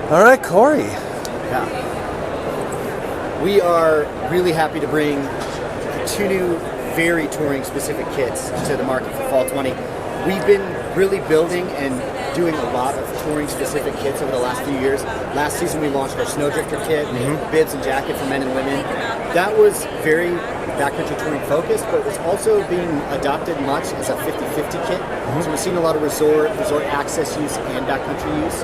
All right, Corey. Yeah. We are really happy to bring 2 new, very touring-specific kits to the market for Fall 20. We've been really building and doing a lot of touring-specific kits over the last few years. Last season we launched our Snowdrifter kit, bibs and jacket for men and women. That was very backcountry touring focused, but it was also being adopted much as a 50-50 kit. So we've seen a lot of resort access use and backcountry use.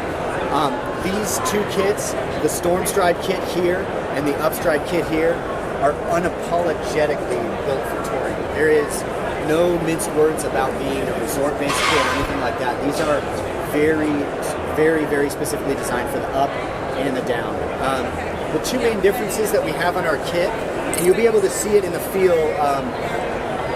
These 2 kits, the Stormstride kit here and the Upstride kit here, are unapologetically built for touring. There is no minced words about being a resort-based kit or anything like that. These are very, very, very specifically designed for the up and the down. The 2 main differences that we have on our kit, and you'll be able to see it in the feel,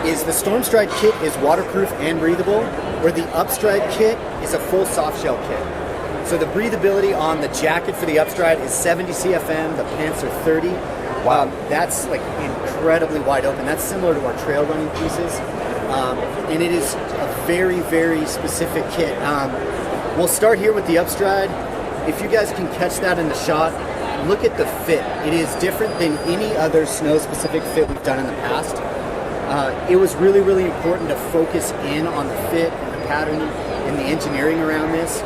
is the Stormstride kit is waterproof and breathable, where the Upstride kit is a full soft shell kit. So the breathability on the jacket for the Upstride is 70 CFM, the pants are 30. Wow. That's like incredibly wide open. That's similar to our trail running pieces. And it is a very, very specific kit. We'll start here with the Upstride. If you guys can catch that in the shot, look at the fit. It is different than any other snow-specific fit we've done in the past. It was really, really important to focus in on the fit and the pattern and the engineering around this.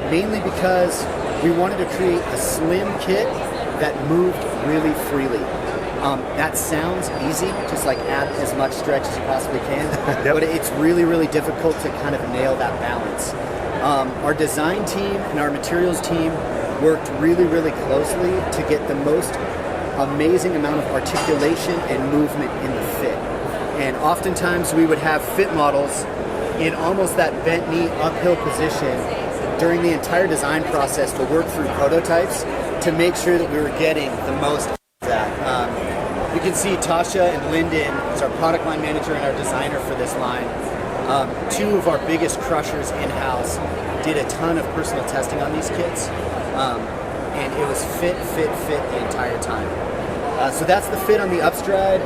Mainly because we wanted to create a slim kit that moved really freely. That sounds easy, just like add as much stretch as you possibly can, but it's really, really difficult to kind of nail that balance. Our design team and our materials team worked really, really closely to get the most amazing amount of articulation and movement in the fit. And oftentimes we would have fit models in almost that bent knee uphill position during the entire design process to work through prototypes to make sure that we were getting the most of that. You can see Tasha and Lyndon as our product line manager and our designer for this line. 2 of our biggest crushers in-house did a ton of personal testing on these kits, and it was fit the entire time. So that's the fit on the Upstride.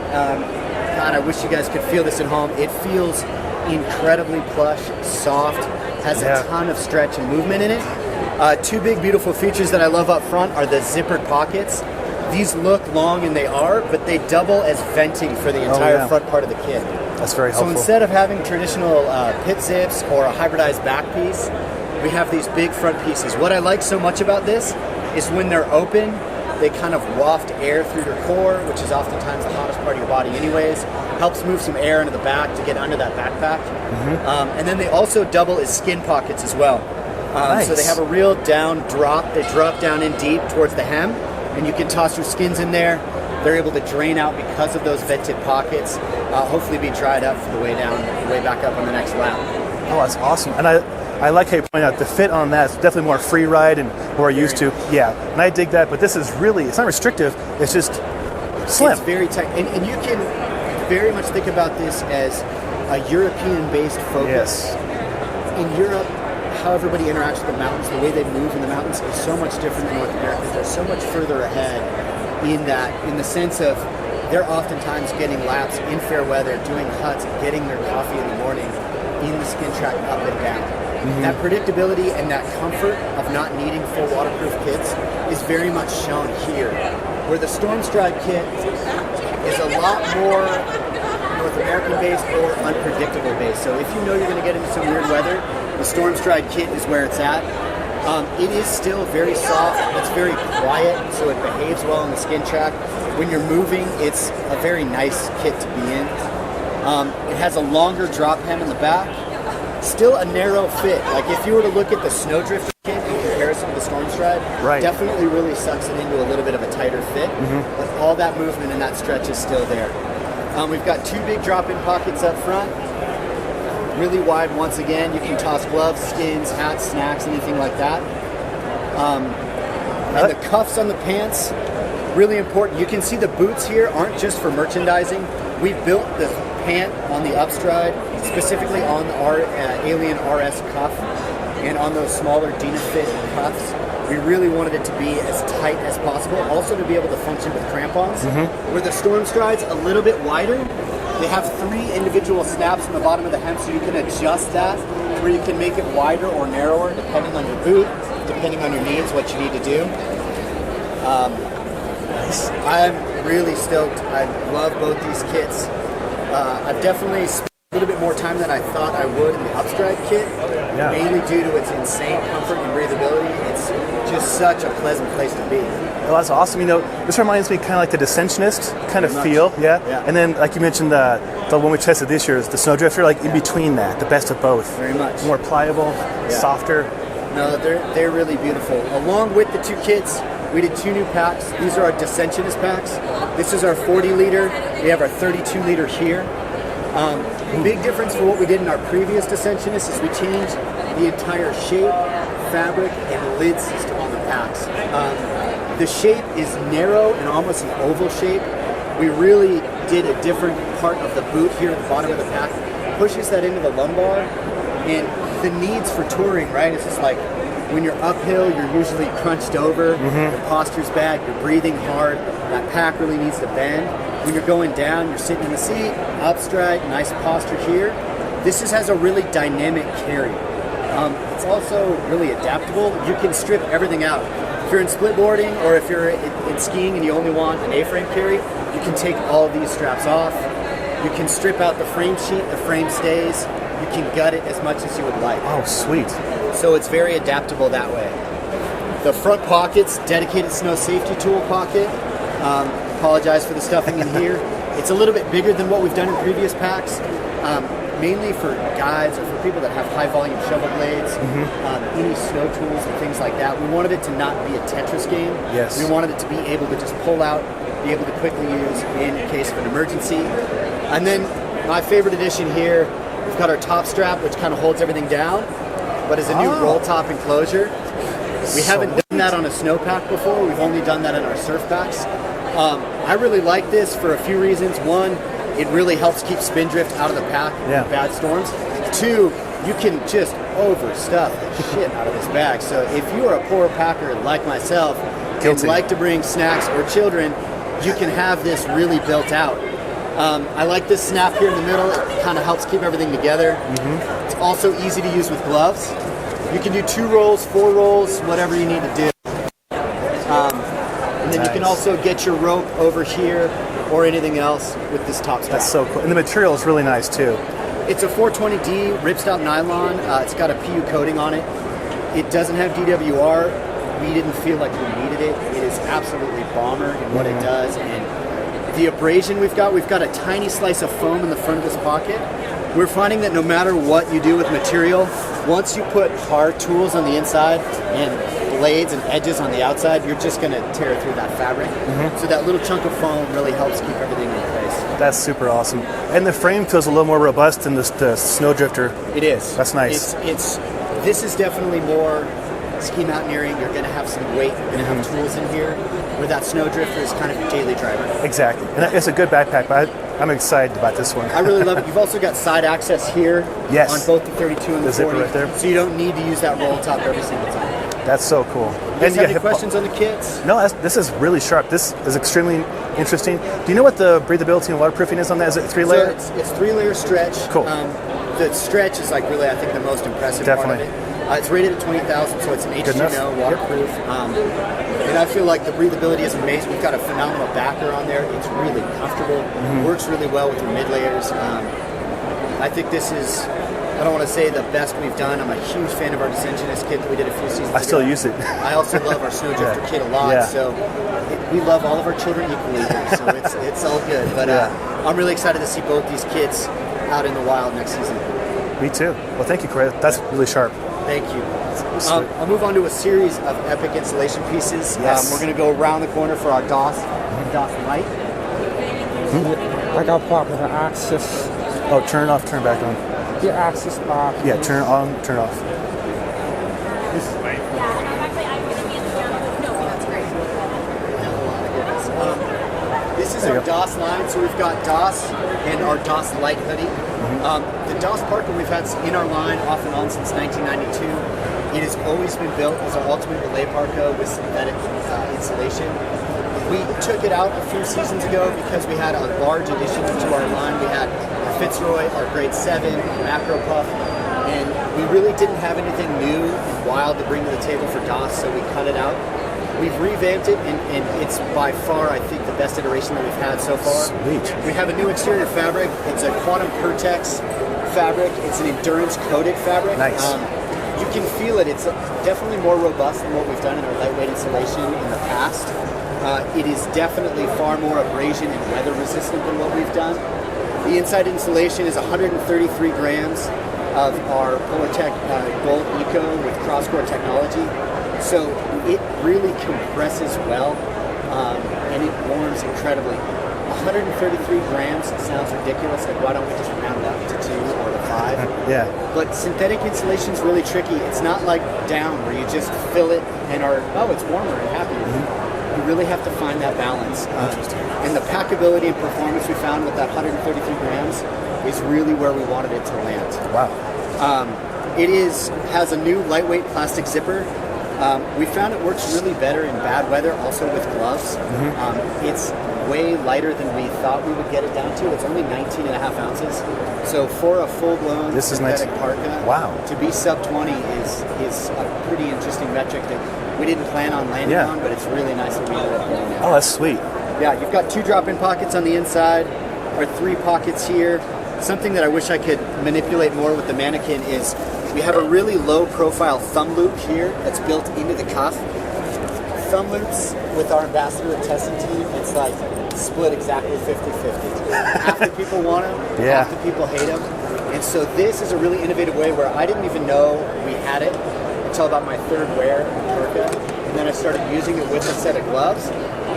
God, I wish you guys could feel this at home. It feels incredibly plush, soft, has a ton of stretch and movement in it. 2 big beautiful features that I love up front are the zippered pockets. These look long, and they are, but they double as venting for the entire front part of the kit. That's very helpful. So instead of having traditional pit zips or a hybridized back piece, we have these big front pieces. What I like so much about this is when they're open, they kind of waft air through your core, which is oftentimes the hottest part of your body anyways. Helps move some air into the back to get under that backpack. And then they also double as skin pockets as well. Nice. So they have a real down drop. They drop down in deep towards the hem, and you can toss your skins in there. They're able to drain out because of those vented pockets. Hopefully be dried up for the way down, way back up on the next lap. Oh, that's awesome. And I like how you point out the fit on that. It's definitely more free ride and more used to. Yeah, and I dig that. But this is really, it's not restrictive. It's just slim. It's very tight. And you can very much think about this as a European-based focus. Yes. In Europe, how everybody interacts with the mountains, the way they move in the mountains is so much different than North America. They're so much further ahead in the sense of they're oftentimes getting laps in fair weather, doing huts, getting their coffee in the morning in the skin track up and down. That predictability and that comfort of not needing full waterproof kits is very much shown here, where the Stormstride kit is a lot more North American based or unpredictable based. So if you know you're going to get into some weird weather, the Stormstride kit is where it's at. It is still very soft, it's very quiet, so it behaves well in the skin track. When you're moving, it's a very nice kit to be in. It has a longer drop hem in the back, still a narrow fit. Like if you were to look at the Snowdrifter kit in comparison to the Stormstride, definitely really sucks it into a little bit of a tighter fit, but all that movement and that stretch is still there. We've got 2 big drop-in pockets up front, really wide once again. You can toss gloves, skins, hats, snacks, anything like that. And the cuffs on the pants, really important. You can see the boots here aren't just for merchandising. We built the pant on the Upstride specifically on our Alien RS cuff and on those smaller Dynafit cuffs. We really wanted it to be as tight as possible, also to be able to function with crampons. Where the Stormstride's a little bit wider, they have 3 individual snaps on the bottom of the hem, so you can adjust that where you can make it wider or narrower depending on your boot, depending on your needs, what you need to do. I'm really stoked. I love both these kits. I've definitely spent a little bit more time than I thought I would in the Upstride kit, mainly due to its insane comfort and breathability. It's just such a pleasant place to be. Well, that's awesome. You know, this reminds me kind of like the Dissensionist kind of feel, yeah. And then, like you mentioned, the one we tested this year is the Snowdrifter, like in between that, the best of both. Very much. More pliable, softer. No, they're really beautiful. Along with the two kits, we did 2 new packs. These are our Dissensionist packs. This is our 40-liter. We have our 32-liter here. Big difference for what we did in our previous Dissensionist is we changed the entire shape, fabric, and lid system on the packs. The shape is narrow and almost an oval shape. We really did a different part of the boot here at the bottom of the pack. Pushes that into the lumbar. And the needs for touring, right? It's just like when you're uphill, you're usually crunched over, your posture's bad, you're breathing hard, that pack really needs to bend. When you're going down, you're sitting in the seat, upstride, nice posture here. This has a really dynamic carry. It's also really adaptable. You can strip everything out. If you're in splitboarding or if you're in skiing and you only want an A-frame carry, you can take all of these straps off. You can strip out the frame sheet, the frame stays. You can gut it as much as you would like. Oh, sweet. So it's very adaptable that way. The front pocket's dedicated snow safety tool pocket. Apologize for the stuffing in here. It's a little bit bigger than what we've done in previous packs, mainly for guides or for people that have high volume shovel blades, any snow tools and things like that. We wanted it to not be a Tetris game. Yes. We wanted it to be able to just pull out, be able to quickly use in case of an emergency. And then my favorite addition here, we've got our top strap, which kind of holds everything down, but is a new roll top enclosure. We haven't done that on a snowpack before. We've only done that in our surf packs. I really like this for a few reasons. One, it really helps keep spin drift out of the pack in bad storms. Two, you can just overstuff the shit out of this bag. So if you are a poor packer like myself and like to bring snacks or children, you can have this really built out. I like this snap here in the middle. It kind of helps keep everything together. It's also easy to use with gloves. You can do 2 rolls, 4 rolls, whatever you need to do. And then you can also get your rope over here or anything else with this top strap. That's so cool. And the material is really nice too. It's a 420D ripstop nylon. It's got a PU coating on it. It doesn't have DWR. We didn't feel like we needed it. It is absolutely bomber in what it does. And the abrasion we've got a tiny slice of foam in the front of this pocket. We're finding that no matter what you do with material, once you put hard tools on the inside and blades and edges on the outside, you're just going to tear through that fabric. So that little chunk of foam really helps keep everything in place. That's super awesome. And the frame feels a little more robust than the Snowdrifter. It is. That's nice. This is definitely more ski mountaineering. You're going to have some weight. You're going to have tools in here. Where that Snowdrifter is kind of your daily driver. Exactly. And it's a good backpack, but I'm excited about this one. I really love it. You've also got side access here on both the 32 and the 40. Zipper right there. So you don't need to use that roll top every single time. That's so cool. You guys have any questions on the kits? No, this is really sharp. This is extremely interesting. Do you know what the breathability and waterproofing is on that? Is it 3-layer? So it's 3-layer stretch. Cool. The stretch is like really, I think, the most impressive part of it. It's rated at 20,000, so it's an H2O, waterproof. And I feel like the breathability is amazing. We've got a phenomenal backer on there. It's really comfortable. Works really well with your mid layers. I think this is, I don't want to say the best we've done. I'm a huge fan of our Dissensionist kit that we did a few seasons ago. I still use it. I also love our Snowdrifter kit a lot. So we love all of our children equally here. So it's all good. But I'm really excited to see both these kits out in the wild next season. Me too. Well, thank you, Corey. That's really sharp. Thank you. I'll move on to a series of epic installation pieces. We're going to go around the corner for our DOS light. I got part with the axis. Oh, turn off, turn back on. The axis bar. Yeah, turn on, turn off. This is our DOS line. So we've got DOS and our DOS light hoodie. The DOS parka we've had in our line off and on since 1992. It has always been built as our ultimate relay parka with synthetic insulation. We took it out a few seasons ago because we had a large addition to our line. We had our Fitzroy, our grade 7, macro puff, and We really didn't have anything new and wild to bring to the table for DOS, so we cut it out. We've revamped it, and it's by far, I think, the best iteration that we've had so far. Sweet. We have a new exterior fabric. It's a quantum Pertex fabric. It's an endurance coated fabric. Nice. You can feel it. It's definitely more robust than what we've done in our lightweight insulation in the past. It is definitely far more abrasion and weather resistant than what we've done. The inside insulation is 133 grams of our Polartec Gold Eco with cross-core technology. So it really compresses well, and it warms incredibly. 133 grams sounds ridiculous, like why don't we just round it up to 2 or to 5? Yeah. But synthetic insulation is really tricky. It's not like down where you just fill it and it's warmer and happier. You really have to find that balance. And the packability and performance we found with that 133 grams is really where we wanted it to land. Wow. It has a new lightweight plastic zipper. We found it works really better in bad weather, also with gloves. It's way lighter than we thought we would get it down to. It's only 19 and a half ounces. So for a full-blown synthetic parka, wow, to be sub 20 is a pretty interesting metric that we didn't plan on landing on, but it's really nice that we ended up doing that. Oh, that's sweet. Yeah, you've got 2 drop-in pockets on the inside, or 3 pockets here. Something that I wish I could manipulate more with the mannequin is we have a really low-profile thumb loop here that's built into the cuff. Thumb loops with our ambassador at testing team, it's like split exactly 50-50. Half the people want them, half the people hate them. And so this is a really innovative way where I didn't even know we had it until about my 3rd wear in Perka. And then I started using it with a set of gloves.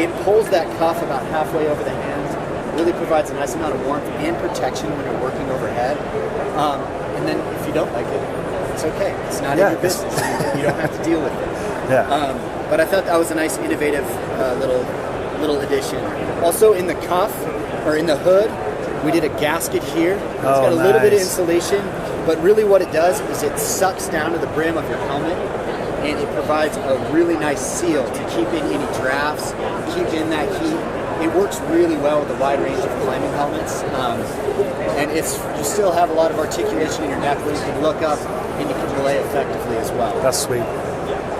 It pulls that cuff about halfway over the hand, really provides a nice amount of warmth and protection when you're working overhead. And then if you don't like it, it's okay. It's not in your business. You don't have to deal with it. Yeah. But I thought that was a nice, innovative little addition. Also in the cuff, or in the hood, we did a gasket here. It's got a little bit of insulation, but really what it does is it sucks down to the brim of your helmet, and it provides a really nice seal to keep in any drafts, keep in that heat. It works really well with a wide range of climbing helmets, and you still have a lot of articulation in your neck where you can look up and you can belay effectively as well. That's sweet.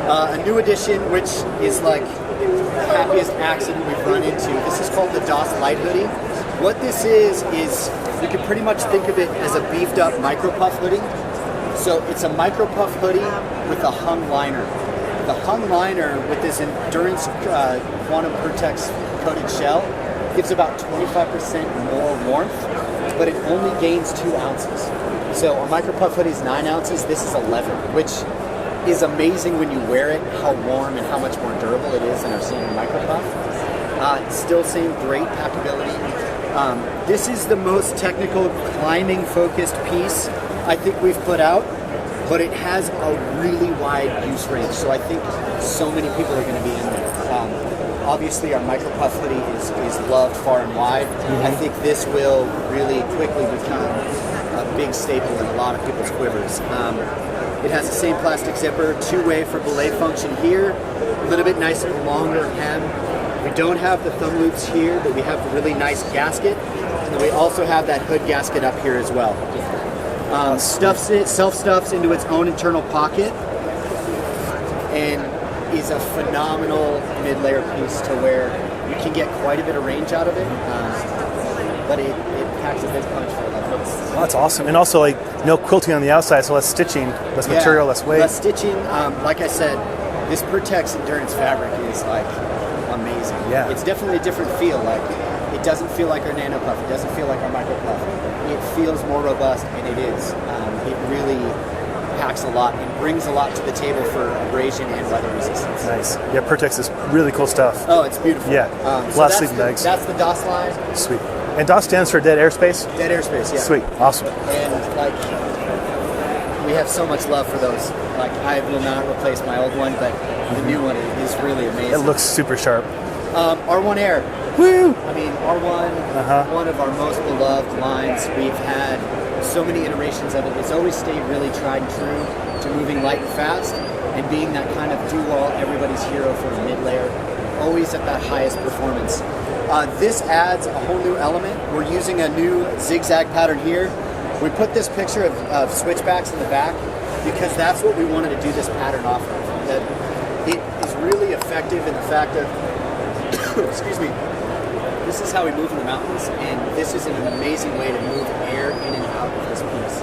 A new addition, which is like the happiest accident we've run into. This is called the DOS Light Hoodie. What this is you can pretty much think of it as a beefed up micro puff hoodie. So it's a micro puff hoodie with a hung liner. The hung liner with this endurance quantum Pertex coated shell gives about 25% more warmth, but it only gains 2 ounces. So a micro puff hoodie is 9 ounces. This is 11, which is amazing when you wear it, how warm and how much more durable it is than our standard micro puff. Still same great packability. This is the most technical climbing focused piece I think we've put out, but it has a really wide use range. So I think so many people are going to be in there. Obviously our micro puff hoodie is loved far and wide. I think this will really quickly become a big staple in a lot of people's quivers. It has the same plastic zipper, 2-way for belay function here, a little bit nicer, longer hem. We don't have the thumb loops here, but we have a really nice gasket. And then we also have that hood gasket up here as well. Self-stuffs into its own internal pocket, and is a phenomenal mid-layer piece to where you can get quite a bit of range out of it, but it packs a big punch for that. Well, that's awesome. And also, like, no quilting on the outside, so less stitching, less material, less weight. Less stitching. Like I said, this Pertex endurance fabric is like amazing. Yeah. It's definitely a different feel. Like, it doesn't feel like our nano puff. It doesn't feel like our micro puff. It feels more robust, and it is. It really packs a lot and brings a lot to the table for abrasion and weather resistance. Nice. Yeah, Pertex is really cool stuff. Oh, it's beautiful. Yeah. So Lots of sleeping bags. That's the DOS line. Sweet. And DOS stands for Dead Airspace? Dead Airspace, yeah. Sweet. Awesome. And like, we have so much love for those. Like, I will not replace my old one, but the new one is really amazing. It looks super sharp. R1 Air. Woo! I mean, R1, one of our most beloved lines. We've had so many iterations of it. It's always stayed really tried and true to moving light and fast and being that kind of do-all, everybody's hero for a mid-layer, always at that highest performance. This adds a whole new element. We're using a new zigzag pattern here. We put this picture of switchbacks in the back. because that's what we wanted to do this pattern off of. That it is really effective in the fact of, excuse me, this is how we move in the mountains, and this is an amazing way to move air in and out of this piece.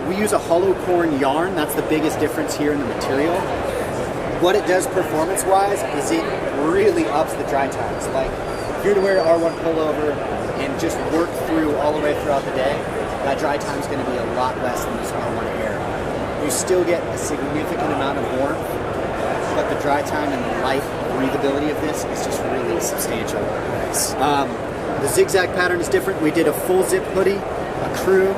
We use a hollow corn yarn. That's the biggest difference here in the material. What it does performance-wise is it really ups the dry times. Like, if you're to wear an R1 pullover and just work through all the way throughout the day, that dry time is going to be a lot less than this R1 Air. You still get a significant amount of warmth, but the dry time and the light breathability of this is just really substantial. Nice. The zigzag pattern is different. We did a full zip hoodie, a crew,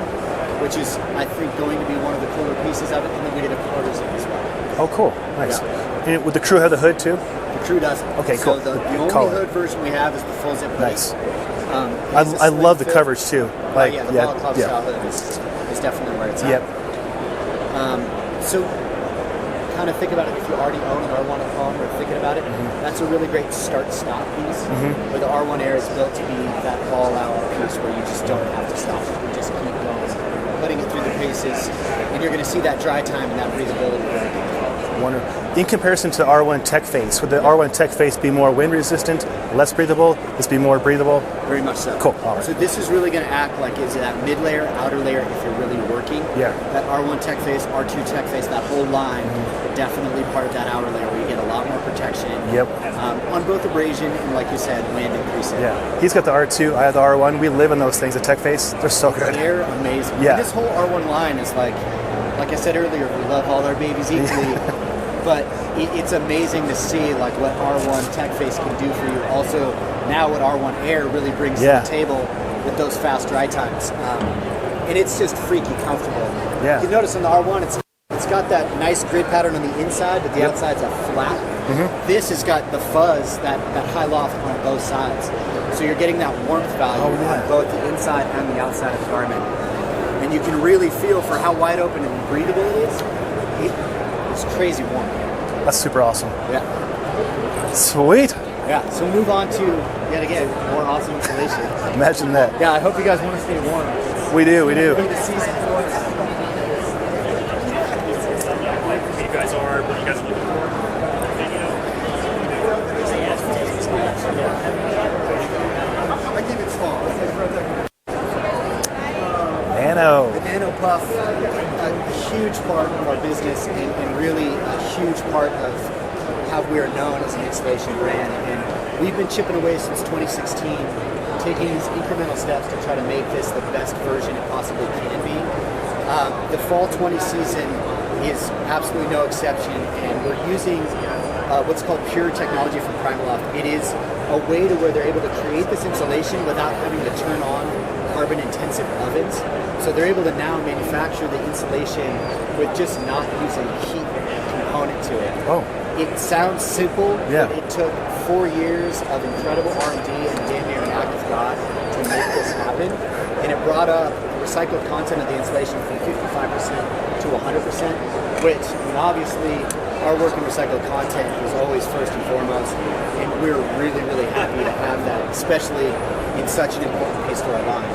which is, I think, going to be one of the cooler pieces of it, and then we did a quarter zip as well. Oh, cool. Nice. Yeah. And would the crew have the hood too? The crew doesn't. Okay, so cool. The only hood version we have is the full zip hoodie. Nice. It's I a love the slim fit. coverage too. Like, The balaclava style hood is definitely where it's at. Yep. So kind of think about it if you already own an R1 at home or thinking about it. That's a really great start-stop piece. Where the R1 Air is built to be that all-out piece where you just don't have to stop it. You just keep going, putting it through the paces, and you're going to see that dry time and that breathability. Wonderful. In comparison to the R1 Tech Face, would the R1 Tech Face be more wind resistant, less breathable? This be more breathable? Very much so. Cool. All right. So this is really going to act like it's that mid-layer, outer layer if you're really working. Yeah. That R1 Tech Face, R2 Tech Face, that whole line, definitely part of that outer layer where you get a lot more protection. Yep. On both abrasion and, like you said, wind and preset. Yeah. He's got the R2, I have the R1. We live in those things, the Tech Face. They're so good. They're amazing. Yeah. And this whole R1 line is like I said earlier, we love all our babies equally. But it's amazing to see like what R1 Tech Face can do for you. Also, now what R1 Air really brings to the table with those fast dry times. And it's just freaky comfortable. Yeah. You notice on the R1, it's got that nice grid pattern on the inside, but the outside's a flat. This has got the fuzz, that high loft on both sides. So you're getting that warmth value on both the inside and the outside of the garment. And you can really feel for how wide open and breathable it is. It's crazy warm. That's super awesome. Yeah. Sweet. Yeah. So move on to, yet again, more awesome insulation. Imagine that. Yeah, I hope you guys want to stay warm. We do, we do. The season for us. You guys are, what you guys are looking for? I keep it small. Nano. The Nano Puff, a huge part of our business and really a huge part of how we are known as an installation brand. And we've been chipping away since 2016, taking these incremental steps to try to make this the best version it possibly can be. The fall 20 season is absolutely no exception, and we're using what's called pure technology from Primaloft. It is a way to where they're able to create this insulation without having to turn on carbon-intensive ovens. So they're able to now manufacture the insulation with just not using heat component to it. Oh. It sounds simple, Yeah. but it took 4 years of incredible R&D and damn near an act of God to make this happen. And it brought up recycled content of the insulation from 55% to 100%, which, I mean, obviously, our work in recycled content is always first and foremost, and we're really, really happy to have that, especially in such an important piece to our line.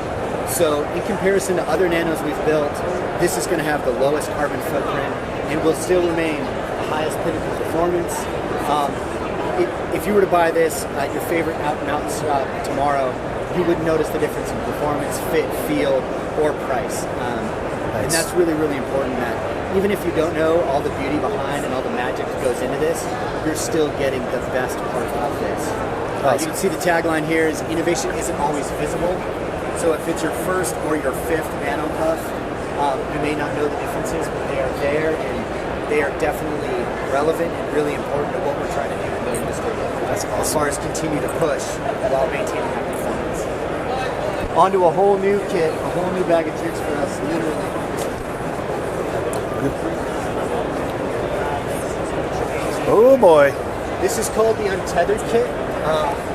So in comparison to other nanos we've built, this is going to have the lowest carbon footprint and will still remain the highest pinnacle performance. If you were to buy this at your favorite mountain shop tomorrow, you wouldn't notice the difference in performance, fit, feel, or price. And that's really, really important that even if you don't know all the beauty behind and all the magic that goes into this, you're still getting the best part of this. You can see the tagline here is innovation isn't always visible. So if it's your first or your fifth Nano Puff, you may not know the differences, but they are there and they are definitely relevant and really important to what we're trying to do in the industry. That's awesome. As far as continue to push while maintaining that performance. Onto a whole new kit, a whole new bag of tricks for us, literally. Oh boy. This is called the Untethered kit.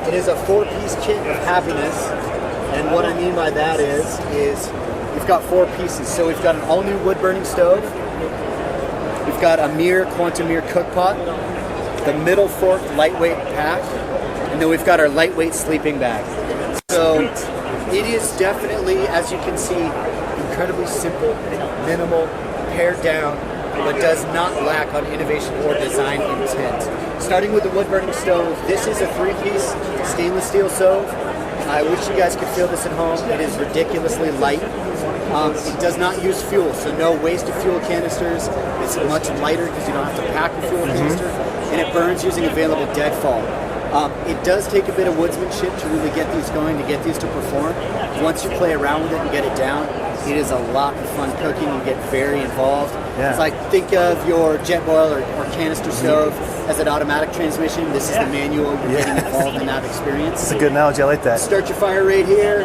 It is a 4-piece kit of happiness. And what I mean by that is we've got 4 pieces. So we've got an all-new wood-burning stove. We've got a Quantum Mirror cook pot, the middle fork lightweight pack, and then we've got our lightweight sleeping bag. So it is definitely, as you can see, incredibly simple, minimal, pared down, but does not lack on innovation or design intent. Starting with the wood-burning stove, this is a 3-piece stainless steel stove. I wish you guys could feel this at home. It is ridiculously light. It does not use fuel, so no wasted fuel canisters. It's much lighter because you don't have to pack a fuel canister, and it burns using available deadfall. It does take a bit of woodsmanship to really get these going, to get these to perform. Once you play around with it and get it down, it is a lot of fun cooking. You get very involved. Yeah. It's like, think of your jet boil or canister stove as an automatic transmission. This is the manual. You're getting involved in that experience. That's a good analogy. I like that. Start your fire right here.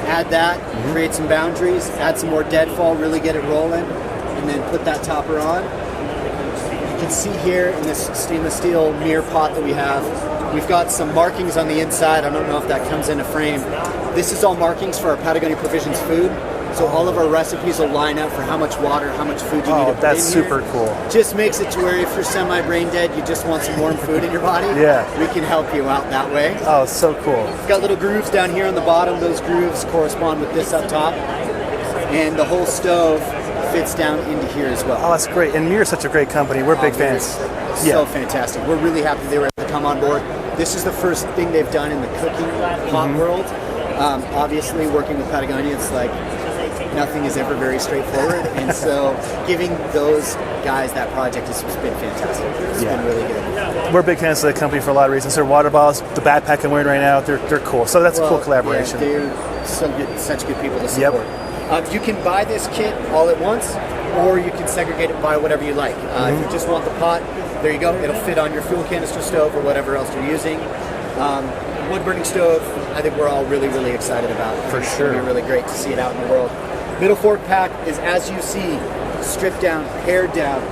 Add that, create some boundaries, add some more deadfall, really get it rolling, and then put that topper on. You can see here in this stainless steel mirror pot that we have, we've got some markings on the inside. I don't know if that comes into frame. This is all markings for our Patagonia Provisions food. So all of our recipes will line up for how much water, how much food you need to put that's in here. super cool. Just makes it to where if you're semi-brain dead, you just want some warm food in your body. Yeah. We can help you out that way. Oh, so cool. We've got little grooves down here on the bottom. Those grooves correspond with this up top. And the whole stove fits down into here as well. Oh, that's great. And Mirror's such a great company. We're big fans. So fantastic. We're really happy they were able to come on board. This is the first thing they've done in the cooking pot world. Obviously, working with Patagonia, it's like nothing is ever very straightforward. And so giving those guys that project has been fantastic. It's been really good. We're big fans of the company for a lot of reasons. Their water bottles, the backpack I'm wearing right now, they're cool. So that's a cool collaboration. Yeah, they're so good, such good people to support. You can buy this kit all at once, or you can segregate it and buy whatever you like. If you just want the pot, there you go. It'll fit on your fuel canister stove or whatever else you're using. Wood burning stove, I think we're all really, really excited about. For It's sure. going to be really great to see it out in the world. Middle fork pack is, as you see, stripped down, pared down.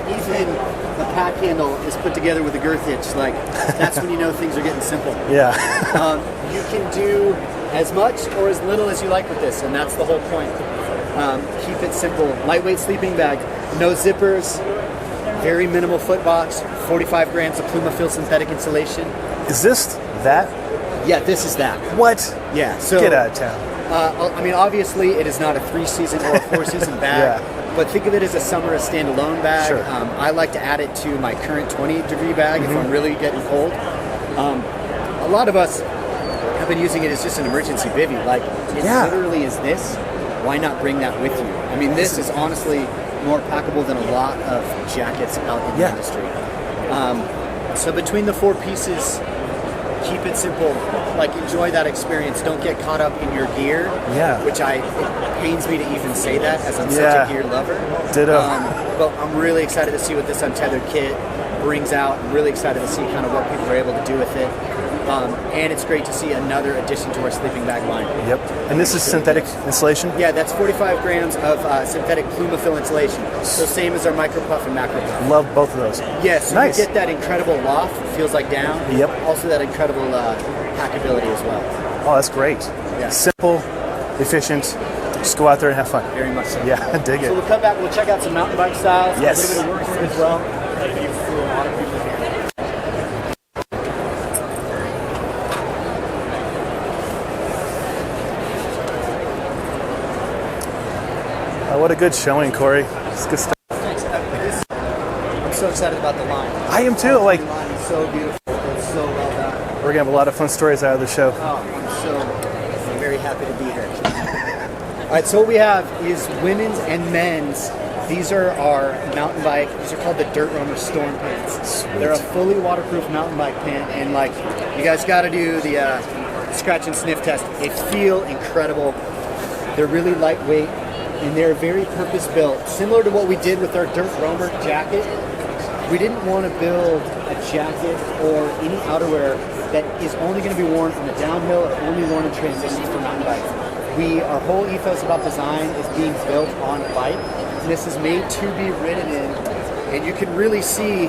Even the pack handle is put together with a girth hitch. Like, that's when you know things are getting simple. Yeah. You can do as much or as little as you like with this, and that's the whole point. Keep it simple. Lightweight sleeping bag, no zippers, very minimal foot box, 45 grams of Plumafil synthetic insulation. Is this that? Yeah, this is that. What? Yeah. So Get out of town. I mean, obviously, it is not a 3-season or a 4-season bag, but think of it as a summer standalone bag. Sure. I like to add it to my current 20-degree bag if I'm really getting cold. A lot of us have been using it as just an emergency bivvy. Like, it literally is this. Why not bring that with you? I mean, this is honestly more packable than a lot of jackets out in the industry. So between the 4 pieces, keep it simple. Like, enjoy that experience. Don't get caught up in your gear. Yeah. Which it pains me to even say that, as I'm such a gear lover. Ditto. But I'm really excited to see what this Untethered kit brings out. I'm really excited to see kind of what people are able to do with it. And it's great to see another addition to our sleeping bag line. Yep. And this is synthetic insulation? Yeah, that's 45 grams of synthetic Plumafil insulation. So same as our micro puff and macro puff. Love both of those. Yes, so nice. you get that incredible loft, feels like down. Yep. Also that incredible packability as well. Oh, that's great. Yeah. Simple, efficient. Just go out there and have fun. Very much so. Yeah, dig it. So we'll come back, we'll check out some mountain bike styles, Yes. a little bit of Workwear as well. Oh, what a good showing, Corey. It's good stuff. Thanks. I'm so excited about the line. I am too. Like, The line is so beautiful. It's so well done. we're gonna have a lot of fun stories out of the show. I'm very happy to be here. All right, so what we have is women's and men's. These are our mountain bike. These are called the Dirt Roamer Storm Pants. Sweet. They're a fully waterproof mountain bike pant, and like, you guys got to do the scratch and sniff test. They feel incredible. They're really lightweight, and they're very purpose-built. Similar to what we did with our Dirt Roamer jacket, we didn't want to build a jacket or any outerwear that is only going to be worn on the downhill or only worn in transitions for mountain bikes. Our whole ethos about design is being built on a bike. And this is made to be ridden in, and you can really see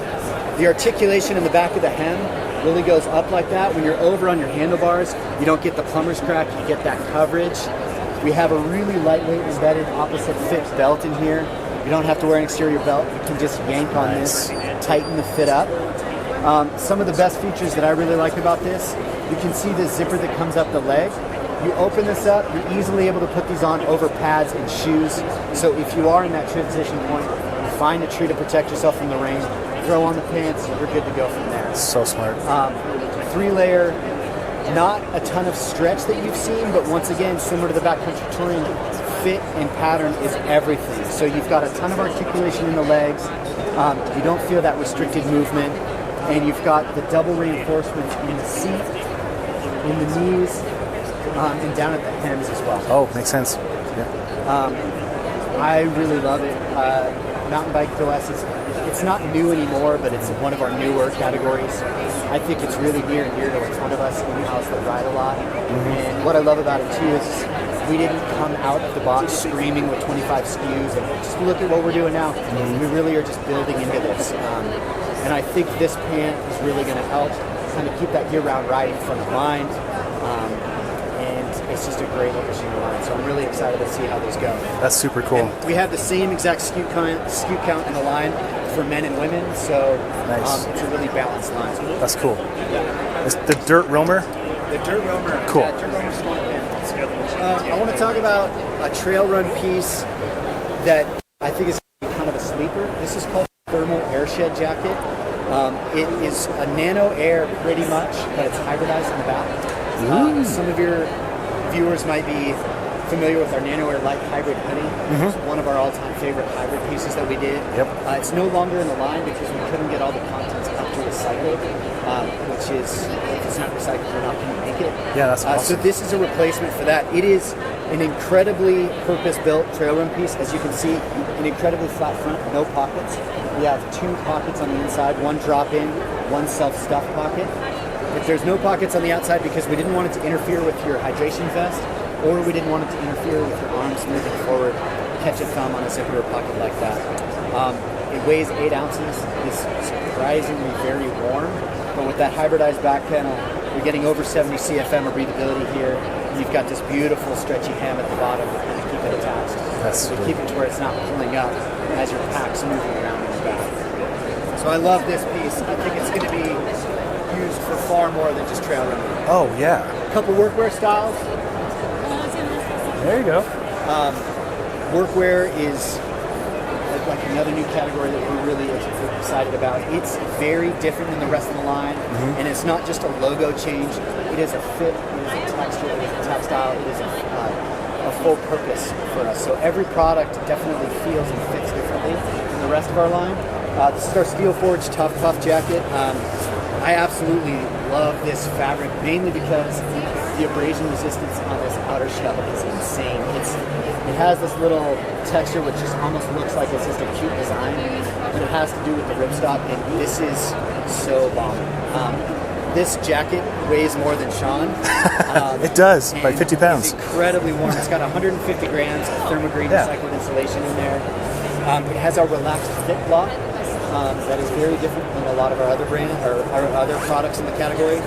the articulation in the back of the hem really goes up like that. When you're over on your handlebars, you don't get the plumber's crack, you get that coverage. We have a really lightweight embedded opposite fit belt in here. You don't have to wear an exterior belt. You can just yank on this, tighten the fit up. Some of the best features that I really like about this, you can see the zipper that comes up the leg. You open this up, you're easily able to put these on over pads and shoes. So if you are in that transition point, you find a tree to protect yourself from the rain, throw on the pants, you're good to go from there. So smart. 3-layer, not a ton of stretch that you've seen, but once again, similar to the backcountry touring, fit and pattern is everything. So you've got a ton of articulation in the legs, you don't feel that restricted movement, and you've got the double reinforcements in the seat, in the knees, and down at the hems as well. Oh, makes sense. Yeah. I really love it. Mountain bike OS it's not new anymore, but it's one of our newer categories. I think it's really near and dear to a ton of us in the house that ride a lot. And what I love about it too is we didn't come out of the box screaming with 25 SKUs and just look at what we're doing now. We really are just building into this. And I think this pant is really going to help kind of keep that year-round riding front of mind. And it's just a great addition to line. So I'm really excited to see how those go. That's super cool. And we have the same exact SKU count in the line for men and women, so nice. It's a really balanced line. That's cool. Yeah. It's the Dirt Roamer. The Dirt Roamer. Cool. Yeah, Dirt Roamer small pant. I want to talk about a trail run piece that I think is kind of a sleeper. This is called Thermal Airshed jacket. It is a nano air pretty much, but it's hybridized in the back. Some of your viewers might be familiar with our Nano Air Light Hybrid hoodie. It's one of our all-time favorite hybrid pieces that we did. Yep. It's no longer in the line because we couldn't get all the contents up to recycle, which is, if it's not recycled, we're not going to make it. Yeah, that's awesome. So this is a replacement for that. It is an incredibly purpose-built trail run piece. As you can see, an incredibly flat front, no pockets. We have 2 pockets on the inside, one drop-in, one self-stuff pocket. But there's no pockets on the outside because we didn't want it to interfere with your hydration vest, or we didn't want it to interfere with your arms moving forward, catch a thumb on a zipper pocket like that. It weighs 8 ounces. It's surprisingly very warm, but with that hybridized back panel, you're getting over 70 CFM of breathability here. You've got this beautiful stretchy hem at the bottom to keep it attached. That's to cool. keep it to where it's not pulling up as your pack's moving around in the back. So I love this piece. I think it's going to be used for far more than just trail running. Oh, yeah. A couple workwear styles. There you go. Workwear is like another new category that we're really excited about. It's very different than the rest of the line, and it's not just a logo change. It is a fit, it is a texture, it is a textile, it is a full purpose for us. So every product definitely feels and fits differently than the rest of our line. This is our Steel Forge Tough Puff jacket. I absolutely love this fabric, mainly because the abrasion resistance on this outer shell is insane. It has this little texture which just almost looks like it's just a cute design, but it has to do with the ripstop, and this is so bomb. This jacket weighs more than Sean. It does, by 50 pounds. It's incredibly warm. It's got 150 grams of thermogreen recycled insulation in there. It has our relaxed fit block. That is very different than a lot of our other brands or our other products in the category.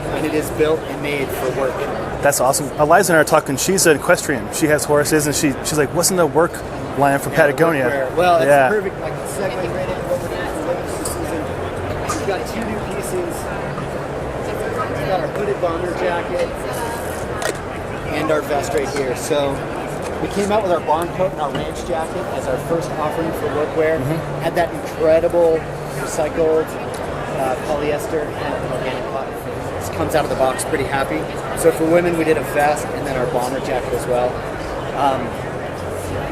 And it is built and made for work. That's awesome. Eliza and I are talking. She's an equestrian. She has horses, and she's like, "What's in the work line from Patagonia?" Workwear. Well, it's perfect. Like segue right into what we're doing for this season. We've got 2 new pieces. We've got our hooded bomber jacket and our vest right here. So we came out with our barn coat and our ranch jacket as our first offering for workwear. Had that incredible recycled polyester and organic cotton. This comes out of the box pretty happy. So for women, we did a vest and then our bomber jacket as well.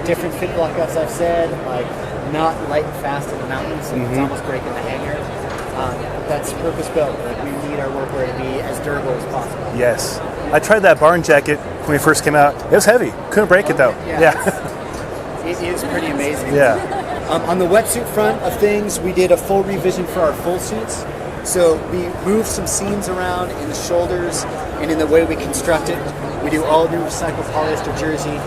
Different fit block, as I've said, like not light and fast in the mountains, so it's almost breaking the hanger. But that's purpose built. Like we need our workwear to be as durable as possible. Yes. I tried that barn jacket when we first came out. It was heavy. Couldn't break it though. It is pretty amazing. Yeah. On the wetsuit front of things, we did a full revision for our full suits. So we moved some seams around in the shoulders and in the way we construct it. We do all new recycled polyester jersey,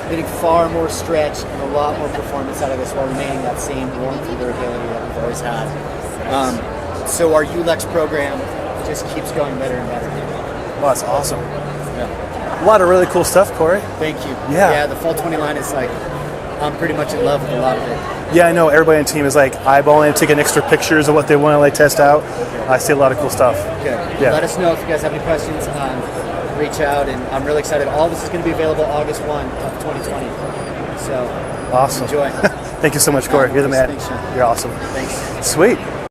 getting far more stretch and a lot more performance out of this while remaining that same warmth and durability that we've always had. So our ULEX program just keeps going better and better. Well, that's awesome. Yeah. A lot of really cool stuff, Corey. Thank you. Yeah. Yeah, the Fall 20 line is like, I'm pretty much in love with a lot of it. Yeah, I know everybody on the team is like eyeballing, taking extra pictures of what they want to like test out. I see a lot of cool stuff. Good. Yeah. Let us know if you guys have any questions. reach out, and I'm really excited. All this is going to be available August 1 of 2020. So Awesome. enjoy. Thank you so much, Corey. You're the man. Thanks, Sean. You're awesome. Thanks. Sweet.